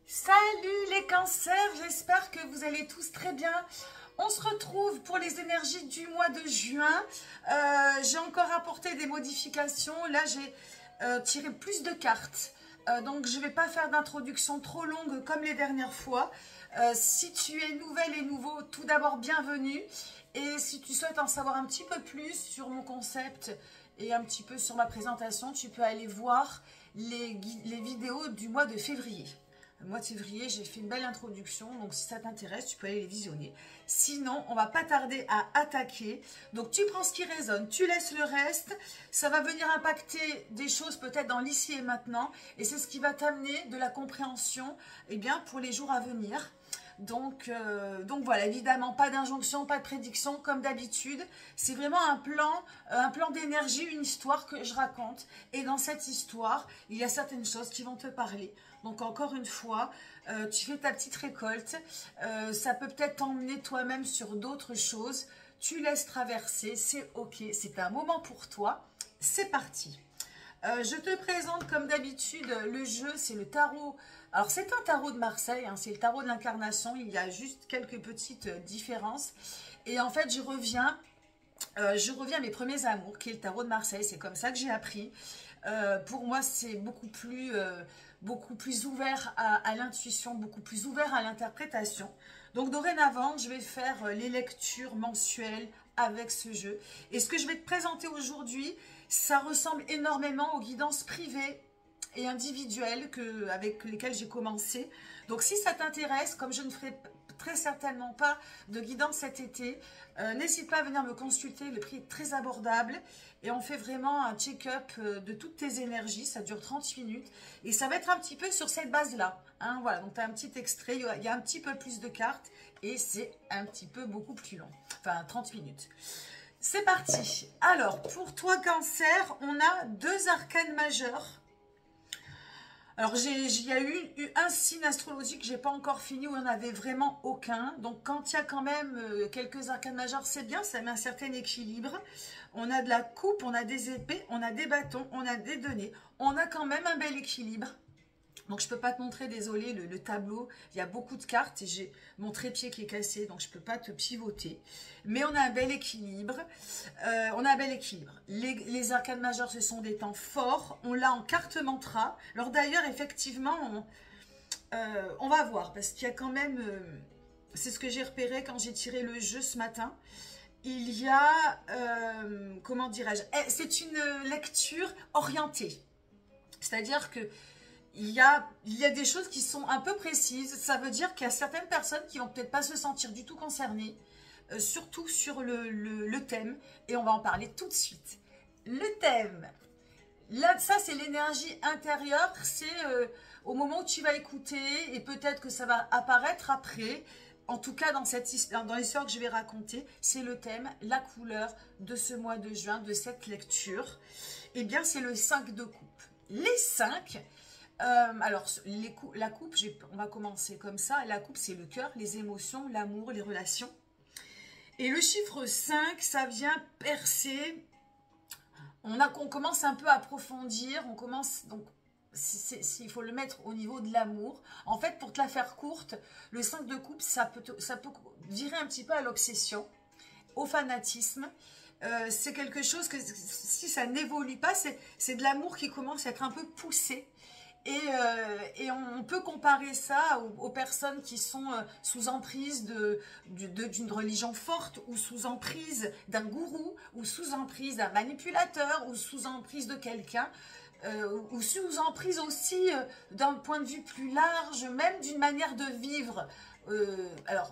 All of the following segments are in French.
Salut les cancers, j'espère que vous allez tous très bien. On se retrouve pour les énergies du mois de juin. J'ai encore apporté des modifications. Là, j'ai tiré plus de cartes. Donc, je ne vais pas faire d'introduction trop longue comme les dernières fois. Si tu es nouvelle et nouveau, tout d'abord, bienvenue. Et si tu souhaites en savoir un petit peu plus sur mon concept et un petit peu sur ma présentation, tu peux aller voir les vidéos du mois de février. Le mois de février, j'ai fait une belle introduction, donc si ça t'intéresse, tu peux aller les visionner. Sinon, on va pas tarder à attaquer. Donc, tu prends ce qui résonne, tu laisses le reste. Ça va venir impacter des choses peut-être dans l'ici et maintenant. Et c'est ce qui va t'amener de la compréhension pour les jours à venir. Donc voilà, évidemment, pas d'injonction, pas de prédiction, comme d'habitude. C'est vraiment un plan d'énergie, une histoire que je raconte. Et dans cette histoire, il y a certaines choses qui vont te parler. Donc encore une fois, tu fais ta petite récolte. Ça peut peut-être t'emmener toi-même sur d'autres choses. Tu laisses traverser, c'est ok, c'est un moment pour toi. C'est parti. Je te présente comme d'habitude le jeu, c'est le tarot. Alors c'est un tarot de Marseille, hein, c'est le tarot de l'incarnation, il y a juste quelques petites différences. Et en fait je reviens à mes premiers amours, qui est le tarot de Marseille, c'est comme ça que j'ai appris. Pour moi c'est beaucoup plus ouvert à l'intuition, beaucoup plus ouvert à l'interprétation. Donc dorénavant je vais faire les lectures mensuelles avec ce jeu. Et ce que je vais te présenter aujourd'hui, ça ressemble énormément aux guidances privées et individuelles avec lesquelles j'ai commencé. Donc si ça t'intéresse, comme je ne ferai très certainement pas de guidance cet été, n'hésite pas à venir me consulter, le prix est très abordable et on fait vraiment un check-up de toutes tes énergies, ça dure 30 minutes et ça va être un petit peu sur cette base-là. Hein, voilà, donc tu as un petit extrait, il y a un petit peu plus de cartes et c'est un petit peu beaucoup plus long, enfin 30 minutes. C'est parti. Alors, pour toi, Cancer, on a deux arcanes majeurs. Alors, il y a eu un signe astrologique que je n'ai pas encore fini, où il n'y en avait vraiment aucun. Donc, quand il y a quand même quelques arcanes majeurs, c'est bien, ça met un certain équilibre. On a de la coupe, on a des épées, on a des bâtons, on a des deniers. On a quand même un bel équilibre. Donc, je ne peux pas te montrer, désolé, le tableau. Il y a beaucoup de cartes et j'ai mon trépied qui est cassé, donc je ne peux pas te pivoter. Mais on a un bel équilibre. Les arcanes majeures, ce sont des temps forts. On l'a en carte mantra. Alors d'ailleurs, effectivement, on va voir, parce qu'il y a quand même... c'est ce que j'ai repéré quand j'ai tiré le jeu ce matin. Il y a... comment dirais-je, c'est une lecture orientée. C'est-à-dire que il y a des choses qui sont un peu précises. Ça veut dire qu'il y a certaines personnes qui vont peut-être pas se sentir du tout concernées, surtout sur le thème. Et on va en parler tout de suite. Le thème, là, ça c'est l'énergie intérieure. C'est au moment où tu vas écouter et peut-être que ça va apparaître après. En tout cas, dans l'histoire que je vais raconter, c'est le thème, la couleur de ce mois de juin, de cette lecture. Eh bien, c'est le 5 de coupe. Les 5... alors, la coupe, on va commencer comme ça. La coupe, c'est le cœur, les émotions, l'amour, les relations. Et le chiffre 5, ça vient percer. On commence un peu à approfondir. On commence, donc, il faut le mettre au niveau de l'amour. En fait, pour te la faire courte, le 5 de coupe, ça peut virer un petit peu à l'obsession, au fanatisme. C'est quelque chose que, si ça n'évolue pas, c'est de l'amour qui commence à être un peu poussé. Et on peut comparer ça aux personnes qui sont sous emprise d'une religion forte, ou sous emprise d'un gourou, ou sous emprise d'un manipulateur, ou sous emprise de quelqu'un, ou sous emprise aussi d'un point de vue plus large, même d'une manière de vivre. Alors,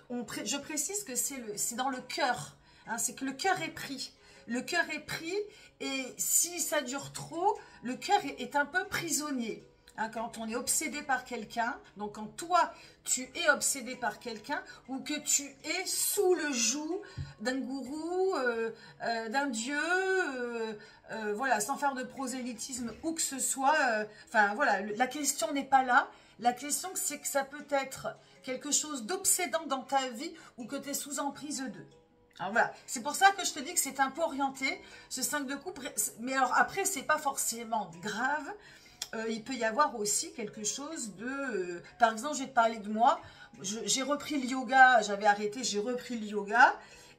je précise que c'est dans le cœur, hein, c'est que le cœur est pris. Le cœur est pris et si ça dure trop, le cœur est un peu prisonnier. Hein, quand on est obsédé par quelqu'un, donc quand toi, tu es obsédé par quelqu'un ou que tu es sous le joug d'un gourou, d'un dieu, voilà, sans faire de prosélytisme ou que ce soit. Enfin, voilà, la question n'est pas là. La question, c'est que ça peut être quelque chose d'obsédant dans ta vie ou que tu es sous emprise d'eux. Alors voilà, c'est pour ça que je te dis que c'est un peu orienté, ce 5 de coupe, mais alors après, c'est pas forcément grave, il peut y avoir aussi quelque chose de... par exemple, je vais te parler de moi. J'ai repris le yoga, j'avais arrêté, j'ai repris le yoga.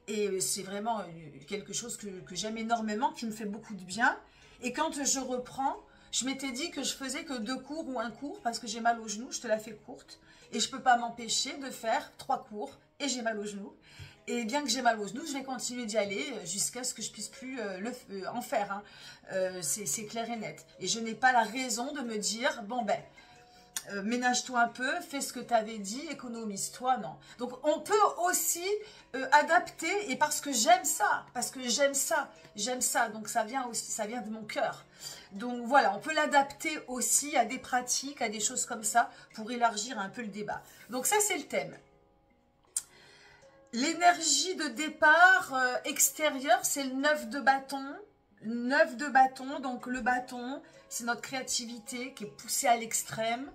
Et c'est vraiment quelque chose que j'aime énormément, qui me fait beaucoup de bien. Et quand je reprends, je m'étais dit que je faisais que 2 cours ou 1 cours parce que j'ai mal au genou, je te la fais courte. Et je ne peux pas m'empêcher de faire 3 cours et j'ai mal au genou. Et bien que j'ai mal au genou, je vais continuer d'y aller jusqu'à ce que je puisse plus en faire. Hein. C'est clair et net. Et je n'ai pas la raison de me dire, bon ben, ménage-toi un peu, fais ce que tu avais dit, économise-toi, non. Donc on peut aussi adapter, et parce que j'aime ça, donc ça vient aussi, ça vient de mon cœur. Donc voilà, on peut l'adapter aussi à des pratiques, à des choses comme ça, pour élargir un peu le débat. Donc ça c'est le thème. L'énergie de départ extérieure, c'est le 9 de bâton. 9 de bâton, donc le bâton, c'est notre créativité qui est poussée à l'extrême.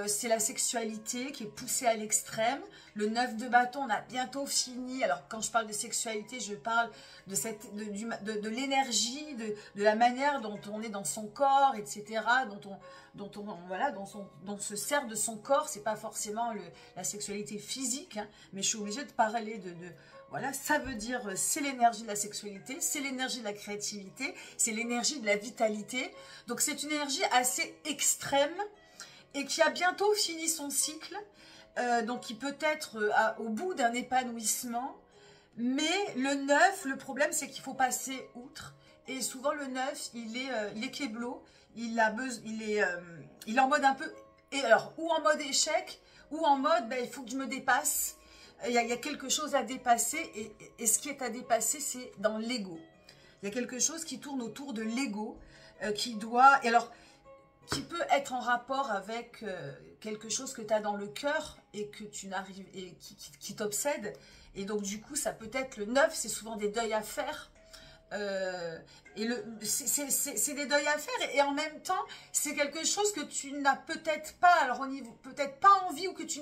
C'est la sexualité qui est poussée à l'extrême. Le 9 de bâton, on a bientôt fini. Alors, quand je parle de sexualité, je parle de l'énergie, de la manière dont on est dans son corps, etc. Dont se sert de son corps. C'est pas forcément la sexualité physique, hein, mais je suis obligée de parler voilà, ça veut dire, c'est l'énergie de la sexualité, c'est l'énergie de la créativité, c'est l'énergie de la vitalité. Donc, c'est une énergie assez extrême et qui a bientôt fini son cycle. Donc, qui peut être au bout d'un épanouissement. Mais le 9, le problème, c'est qu'il faut passer outre. Et souvent, le 9, il est kéblo. Il est en mode un peu... Et alors, ou en mode échec, ou en mode, ben, il faut que je me dépasse. Il y a quelque chose à dépasser, et ce qui est à dépasser, c'est dans l'ego. Il y a quelque chose qui tourne autour de l'ego, qui peut être en rapport avec quelque chose que tu as dans le cœur et que tu n'arrives et qui t'obsède. Et donc du coup, ça peut être le 9, c'est souvent des deuils à faire. C'est des deuils à faire, et en même temps c'est quelque chose que tu n'as peut-être pas, alors au niveau peut-être pas envie, ou que tu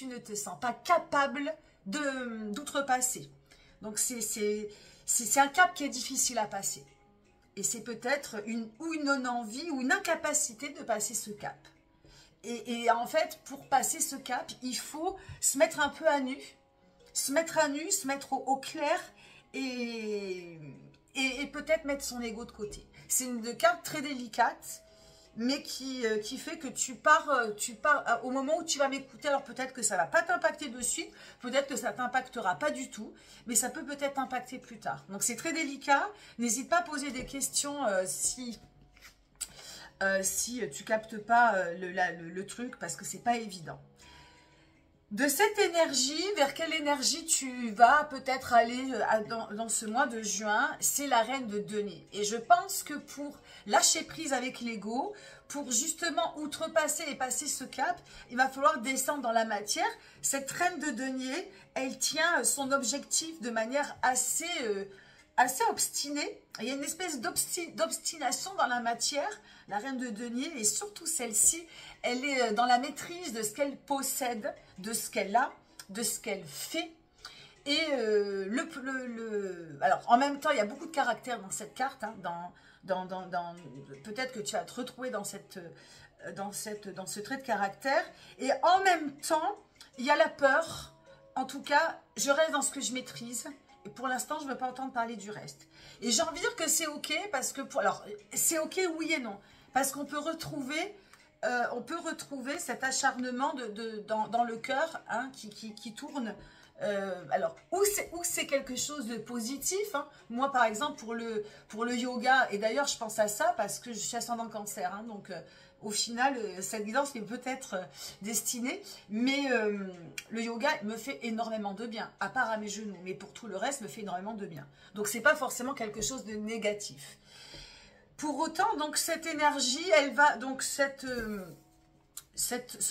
ne te sens pas capable d'outrepasser. Donc c'est un cap qui est difficile à passer, et c'est peut-être une non-envie ou une incapacité de passer ce cap. Et en fait, pour passer ce cap, il faut se mettre un peu à nu, se mettre au clair, et peut-être mettre son ego de côté. C'est une carte très délicate, mais qui fait que tu pars au moment où tu vas m'écouter. Alors peut-être que ça ne va pas t'impacter de suite, peut-être que ça ne t'impactera pas du tout, mais ça peut peut-être impacter plus tard. Donc c'est très délicat. N'hésite pas à poser des questions si tu captes pas le truc, parce que c'est pas évident. De cette énergie, vers quelle énergie tu vas peut-être aller dans ce mois de juin? C'est la reine de denier. Et je pense que pour lâcher prise avec l'ego, pour justement outrepasser et passer ce cap, il va falloir descendre dans la matière. Cette reine de denier, elle tient son objectif de manière assez obstinée. Il y a une espèce d'obstination dans la matière. La reine de denier, et surtout celle-ci, elle est dans la maîtrise de ce qu'elle possède, de ce qu'elle a, de ce qu'elle fait. Et alors, en même temps, il y a beaucoup de caractère dans cette carte. Hein, peut-être que tu vas te retrouver dans ce trait de caractère. Et en même temps, il y a la peur. En tout cas, je reste dans ce que je maîtrise. Et pour l'instant, je ne veux pas entendre parler du reste. Et j'ai envie de dire que c'est OK, parce que... Alors, c'est OK, oui et non. Parce qu'on peut retrouver... cet acharnement dans le cœur, hein, qui tourne. Alors, ou c'est quelque chose de positif. Hein. Moi, par exemple, pour le yoga, et d'ailleurs, je pense à ça parce que je suis ascendant cancer. Hein, donc, au final, cette guidance est peut-être destinée. Mais le yoga me fait énormément de bien, à part à mes genoux. Mais pour tout le reste, me fait énormément de bien. Donc, c'est pas forcément quelque chose de négatif. Pour autant, donc cette énergie, elle va, donc ce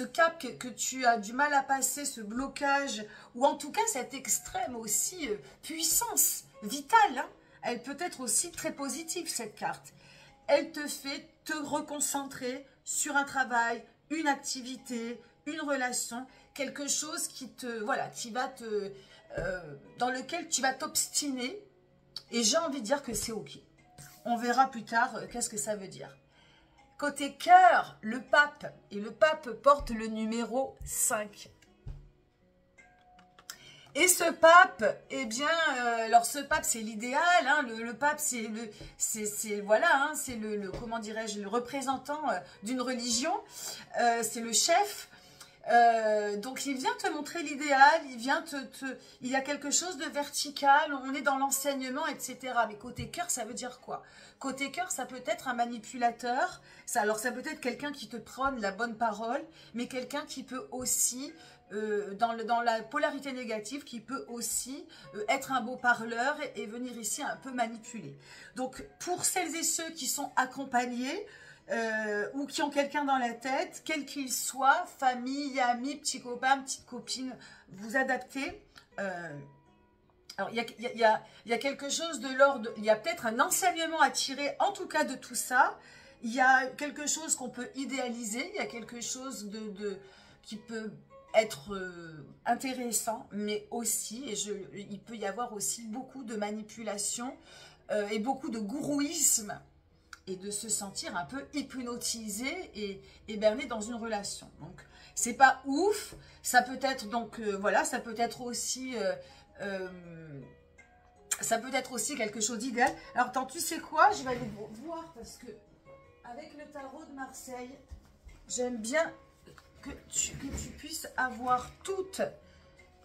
cap que tu as du mal à passer, ce blocage, ou en tout cas cette extrême aussi puissance vitale, hein, elle peut être aussi très positive, cette carte. Elle te fait te reconcentrer sur un travail, une activité, une relation, quelque chose qui dans lequel tu vas t'obstiner, et j'ai envie de dire que c'est OK. On verra plus tard qu'est-ce que ça veut dire. Côté cœur, le pape. Et le pape porte le numéro 5. Et ce pape, eh bien, alors ce pape, c'est l'idéal, hein, le pape, c'est voilà, hein, c'est comment dirais-je, le représentant d'une religion, c'est le chef. Donc il vient te montrer l'idéal, il y a quelque chose de vertical, on est dans l'enseignement, etc. Mais côté cœur, ça veut dire quoi? Côté cœur, ça peut être un manipulateur, alors ça peut être quelqu'un qui te prône la bonne parole, mais quelqu'un qui peut aussi, dans la polarité négative, qui peut aussi être un beau parleur et venir ici un peu manipuler. Donc pour celles et ceux qui sont accompagnés, ou qui ont quelqu'un dans la tête, quel qu'il soit, famille, amis, petit copain, petite copine, vous adaptez. Alors, il y a quelque chose de l'ordre, il y a peut-être un enseignement à tirer, en tout cas de tout ça. Il y a quelque chose qu'on peut idéaliser, il y a quelque chose qui peut être intéressant, mais aussi, il peut y avoir aussi beaucoup de manipulation et beaucoup de gourouisme, et de se sentir un peu hypnotisé et berné dans une relation. Donc, c'est pas ouf. Ça peut être, donc, voilà, ça peut être aussi quelque chose d'idéal. Alors, attends, tu sais quoi? Je vais aller voir parce que, avec le tarot de Marseille, j'aime bien que tu puisses avoir toutes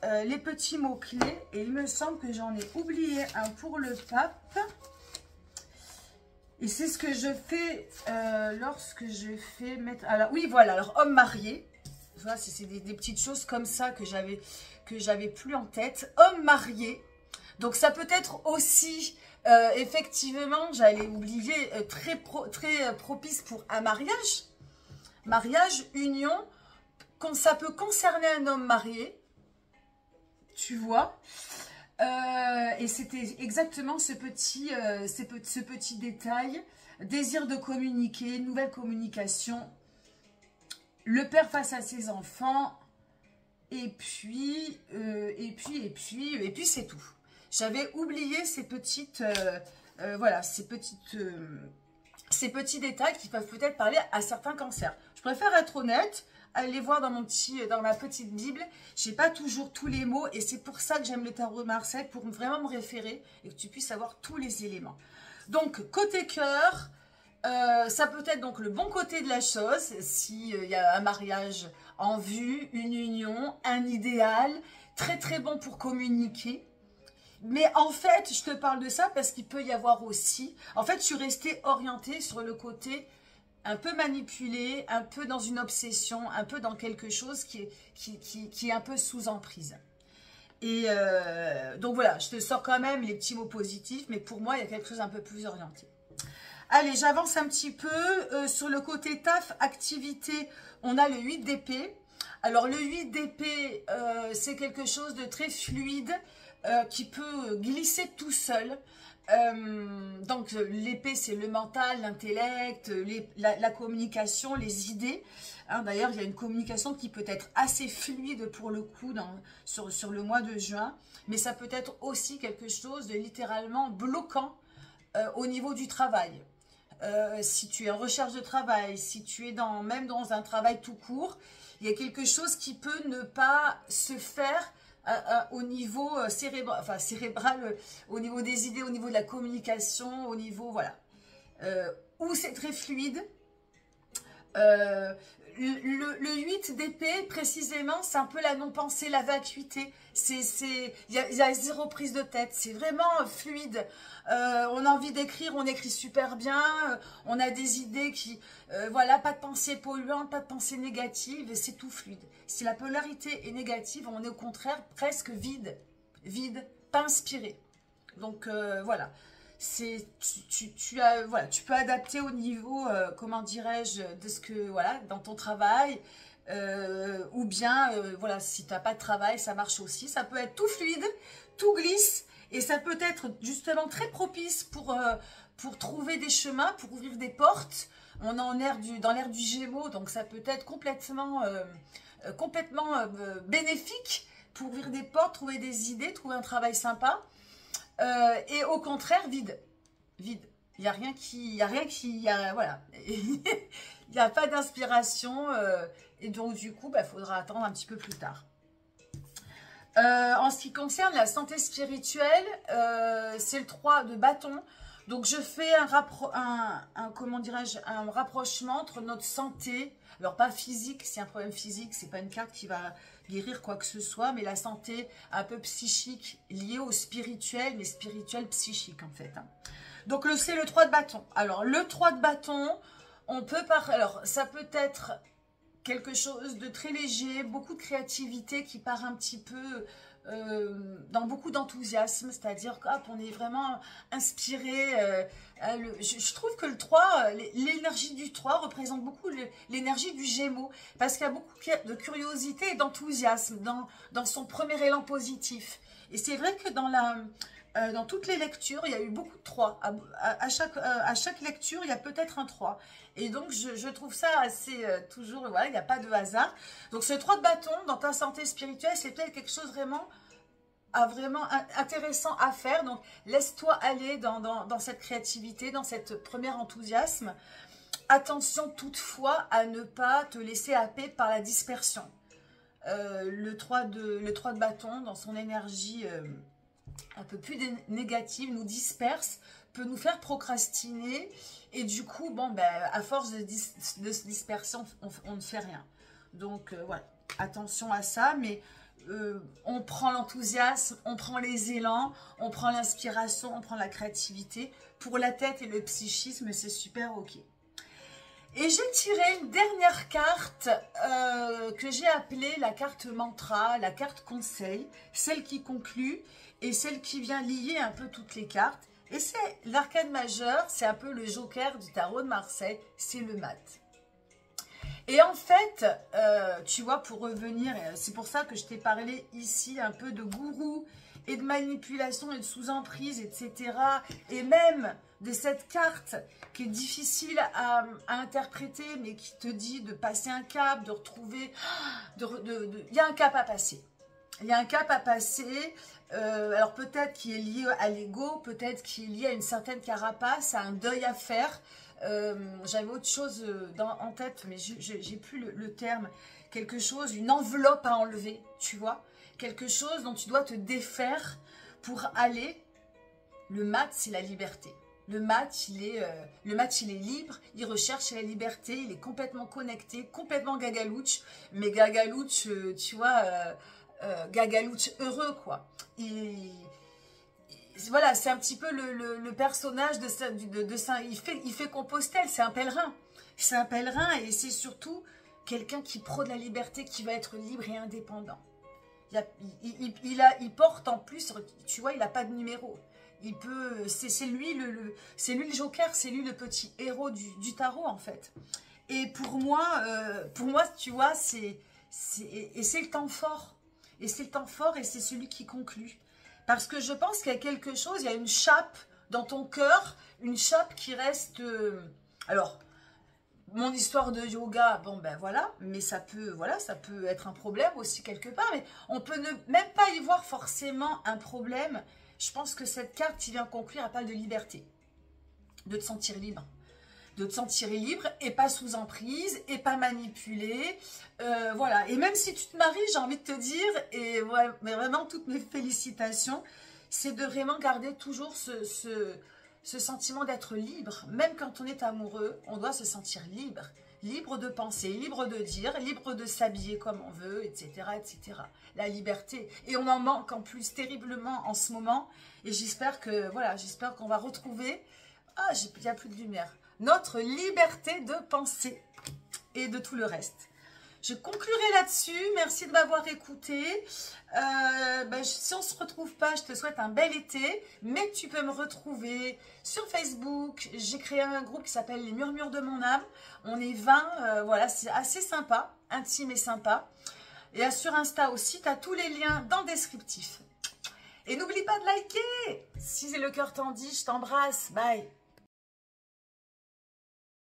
les petits mots-clés. Et il me semble que j'en ai oublié un pour le pape. Et c'est ce que je fais lorsque je fais mettre... Alors, oui, voilà, alors homme marié. Voilà, c'est des petites choses comme ça que j'avais plus en tête. Homme marié. Donc, ça peut être aussi, effectivement, j'allais oublier, très propice pour un mariage. Mariage, union. Ça peut concerner un homme marié. Tu vois. Et c'était exactement ce petit détail, désir de communiquer, nouvelle communication, le père face à ses enfants, et puis c'est tout. J'avais oublié ces petites, voilà, ces petits détails qui peuvent peut-être parler à certains cancers. Je préfère être honnête. Allez voir dans ma petite Bible, j'ai pas toujours tous les mots et c'est pour ça que j'aime le tarot de Marseille, pour vraiment me référer et que tu puisses avoir tous les éléments. Donc, côté cœur, ça peut être donc le bon côté de la chose, s'il y a un mariage en vue, une union, un idéal, très très bon pour communiquer. Mais en fait, je te parle de ça parce qu'il peut y avoir aussi, en fait, je suis restée orientée sur le côté un peu manipulé, un peu dans une obsession, un peu dans quelque chose qui est un peu sous emprise. Et donc voilà, je te sors quand même les petits mots positifs, mais pour moi, il y a quelque chose un peu plus orienté. Allez, j'avance un petit peu. Sur le côté taf, activité, on a le 8 d'épée. Alors le 8 d'épée, c'est quelque chose de très fluide, qui peut glisser tout seul. Donc l'épée, c'est le mental, l'intellect, la communication, les idées. Hein, d'ailleurs, il y a une communication qui peut être assez fluide pour le coup sur le mois de juin. Mais ça peut être aussi quelque chose de littéralement bloquant au niveau du travail. Si tu es en recherche de travail, si tu es même dans un travail tout court, il y a quelque chose qui peut ne pas se faire au niveau cérébral, au niveau des idées, au niveau de la communication, au niveau, voilà. Où c'est très fluide. Le 8 d'épée, précisément, c'est un peu la non-pensée, la vacuité. Il y a zéro prise de tête. C'est vraiment fluide. On a envie d'écrire, on écrit super bien. On a des idées qui... voilà, pas de pensée polluante, pas de pensée négative. Et c'est tout fluide. Si la polarité est négative, on est au contraire presque vide. Vide, pas inspiré. Donc, voilà. Voilà, tu peux adapter au niveau, comment dirais-je, de ce que, voilà, dans ton travail, ou bien, voilà, si tu n'as pas de travail, ça marche aussi. Ça peut être tout fluide, tout glisse, et ça peut être justement très propice pour trouver des chemins, pour ouvrir des portes. On est dans l'ère du Gémeaux, donc ça peut être complètement bénéfique pour ouvrir des portes, trouver des idées, trouver un travail sympa. Et au contraire, vide. Vide. Il n'y a rien voilà. Il n'y a pas d'inspiration. Et donc, du coup, il faudra attendre un petit peu plus tard. En ce qui concerne la santé spirituelle, c'est le 3 de bâton. Donc, je fais comment dirais-je, un rapprochement entre notre santé, alors pas physique, c'est un problème physique, c'est pas une carte qui va guérir quoi que ce soit, mais la santé un peu psychique liée au spirituel, mais spirituel psychique en fait. Hein. Donc, c'est le 3 de bâton. Alors, le 3 de bâton, alors, ça peut être quelque chose de très léger, beaucoup de créativité qui part un petit peu dans beaucoup d'enthousiasme, c'est-à-dire qu'on est vraiment inspiré. Je trouve que le 3, l'énergie du 3 représente beaucoup l'énergie du Gémeaux, parce qu'il y a beaucoup de curiosité et d'enthousiasme dans son premier élan positif. Et c'est vrai que dans toutes les lectures, il y a eu beaucoup de 3. À chaque lecture, il y a peut-être un 3. Et donc, je trouve ça assez toujours, voilà, il n'y a pas de hasard. Donc, ce 3 de bâton, dans ta santé spirituelle, c'est peut-être quelque chose vraiment intéressant à faire. Donc, laisse-toi aller dans cette créativité, dans cette première enthousiasme. Attention toutefois à ne pas te laisser happer par la dispersion. Le 3 de bâton, dans son énergie un peu plus négative, nous disperse, peut nous faire procrastiner. Et du coup, à force de se disperser, on ne fait rien. Donc, voilà, attention à ça. Mais on prend l'enthousiasme, on prend les élans, on prend l'inspiration, on prend la créativité. Pour la tête et le psychisme, c'est super ok. Et j'ai tiré une dernière carte que j'ai appelée la carte mantra, la carte conseil, celle qui conclut et celle qui vient lier un peu toutes les cartes. Et c'est l'arcane majeur, c'est un peu le joker du tarot de Marseille, c'est le mat. Et en fait, tu vois, pour revenir, c'est pour ça que je t'ai parlé ici un peu de gourou et de manipulation et de sous-emprise, etc. Et même de cette carte qui est difficile à interpréter, mais qui te dit de passer un cap, de retrouver... Il y a un cap à passer. Il y a un cap à passer, alors peut-être qui est lié à l'ego, peut-être qui est lié à une certaine carapace, à un deuil à faire. J'avais autre chose en tête, mais j'ai plus le terme. Quelque chose, une enveloppe à enlever, tu vois. Quelque chose dont tu dois te défaire pour aller. Le mat, c'est la liberté. Le mat, il est libre, il recherche la liberté, il est complètement connecté, complètement gagalouche. Mais gagalouche, tu vois... gagalouche heureux quoi. Voilà, c'est un petit peu le personnage de Saint. Il fait Compostelle, c'est un pèlerin. C'est un pèlerin et c'est surtout quelqu'un qui prône la liberté, qui va être libre et indépendant. Il porte en plus, tu vois, il n'a pas de numéro. Il peut, c'est lui le joker, c'est lui le petit héros du tarot en fait. Et pour moi, tu vois, c'est le temps fort. Et c'est le temps fort et c'est celui qui conclut. Parce que je pense qu'il y a quelque chose, il y a une chape dans ton cœur, une chape qui reste... alors, mon histoire de yoga, voilà, mais ça peut être un problème aussi quelque part. Mais on peut même pas y voir forcément un problème. Je pense que cette carte qui vient conclure, elle parle de liberté, de te sentir libre. De te sentir libre et pas sous emprise et pas manipulé. Voilà. Et même si tu te maries, j'ai envie de te dire, et ouais, mais vraiment toutes mes félicitations, c'est de vraiment garder toujours ce sentiment d'être libre. Même quand on est amoureux, on doit se sentir libre. Libre de penser, libre de dire, libre de s'habiller comme on veut, etc., etc. La liberté. Et on en manque en plus terriblement en ce moment. Et j'espère que, voilà, j'espère qu'on va retrouver... Ah, il n'y a plus de lumière. Notre liberté de penser et de tout le reste. Je conclurai là-dessus. Merci de m'avoir écouté. Si on ne se retrouve pas, je te souhaite un bel été. Mais tu peux me retrouver sur Facebook. J'ai créé un groupe qui s'appelle Les Murmures de mon âme. On est 20. Voilà, c'est assez sympa, intime et sympa. Et sur Insta aussi, tu as tous les liens dans le descriptif. Et n'oublie pas de liker. Si le cœur t'en dit, je t'embrasse. Bye.